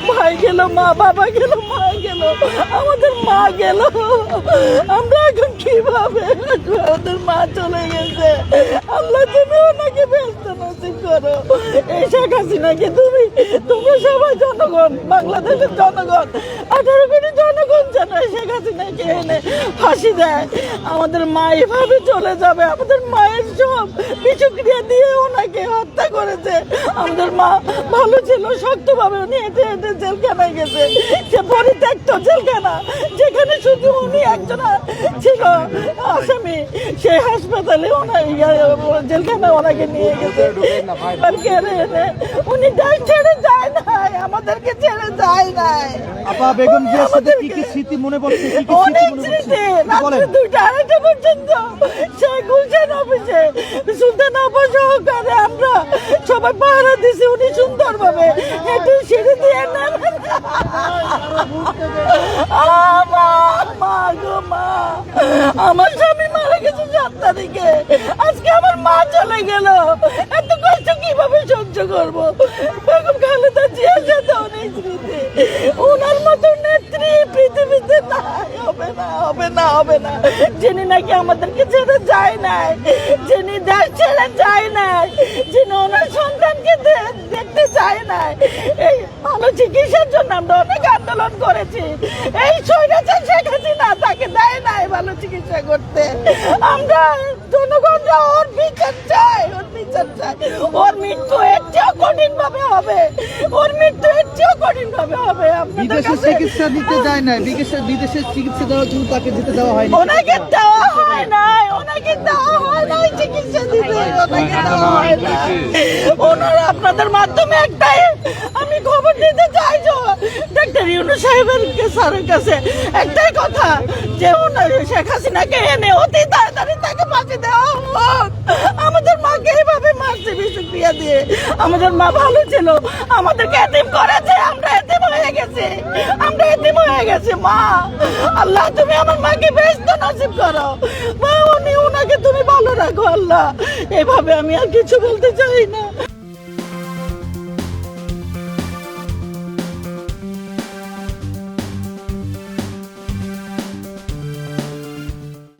ভাই গেল, মা বাবা গেল, মা গেল, আমাদের মা গেল। আমরা এখন কিভাবে, আমাদের মা চলে গেছে। আল্লাহ তুমি ওনাকে ব্যস্ত নসিব করো। এই শেখ হাসিনাকে তোমরা সবাই জনগণ, বাংলাদেশের জনগণ, 18 কোটি জনগণ যেন শেখ হাসিনাকে এনে ফাঁসি দেয়। আমাদের মা এভাবে চলে যাবে। আমাদের মায়ের সব বিষক্রিয়া দিয়ে ওনাকে হত্যা করেছে। আমাদের মা ভালো ছিল, শক্তভাবে উনি হেঁটে হেঁটে জেলখানায় গেছে। সে পরিত্যক্ত জেলখানা, যেখানে শুধু উনি একজন ছিল আসামি, সেই হাসপাতালে জেলখানা ওনাকে নিয়ে গেছে। উনি দেশ ছেড়ে যায় নাই, আমাদেরকে ছেড়ে যায় নাই। আপা বেগম জিয়ার সাথে কি কি স্মৃতি মনে পড়ছে? অনেক স্মৃতি। রাত্রে 2টা 2:30 পর্যন্ত সেই গুলশান অফিসে সুলতান আপা সহকারে আমরা সবাই পাহারা দিছি। উনি সুন্দরভাবে হেঁটে সিঁড়ি দিয়ে নেবেন। আমার স্বামী মারা গেছে 7 তারিখে, আজকে আমার মা চলে গেল। এত কষ্ট কিভাবে সহ্য করবো? বেগম খালেদা জিয়ার সাথে অনেক স্মৃতি। ওনার মতো নেত্রী পৃথিবীতে নাই, হবে না, হবে না, হবে না। যিনি নাকি আমাদেরকে ছেড়ে যায় নাই, যিনি দেশ ছেড়ে যায় নাই, যিনি ওনার সন্তানকে দেখতে চায় নাই। এই ভালো চিকিৎসার জন্য আমরা অনেক আন্দোলন করেছি। এই স্বৈরাচার শেখ হাসিনা তাকে দেয় নাই ভালো চিকিৎসা করতে। আমরা জনগণরা ওর বিচার চাই, ওর বিচার চাই। ওর মৃত্যু এর চেয়েও কঠিন ভাবে হবে, ওর মৃত্যু এর চেয়েও কঠিন ভাবে হবে। বিদেশে চিকিৎসা দিতে যায় না, বিদেশে চিকিৎসা দেওয়ার জন্য তাকে যেতে দেওয়া হয়নি। ওনাকে দেওয়া হয় নাই, ওনাকে দেওয়া হয় নাই চিকিৎসা দিতে, ওনাকে দেওয়া হয় নাই। ওনারা আপনাদের মাধ্যমে একটাই আমি খবর দিতে চাই, ডাক্তার ইউনূস সাহেবের স্যারের কাছে একটাই কথা, যে ওনার শেখ হাসিনাকে এনে অতি তাড়াতাড়ি তাকে ফাঁসি দেওয়া হোক। আমাদের মাকে এইভাবে মারছে বিষক্রিয়া দিয়ে। আমাদের মা ভালো ছিল, আমাদেরকে এতিম করেছে, আমরা এতিম হয়ে গেছি, আমরা এতিম হয়ে গেছি। মা, আল্লাহ তুমি আমার মাকে বেহেশত নসিব করো। মা, ওনাকে তুমি ভালো রাখো আল্লাহ। এভাবে আমি আর কিছু বলতে চাই না।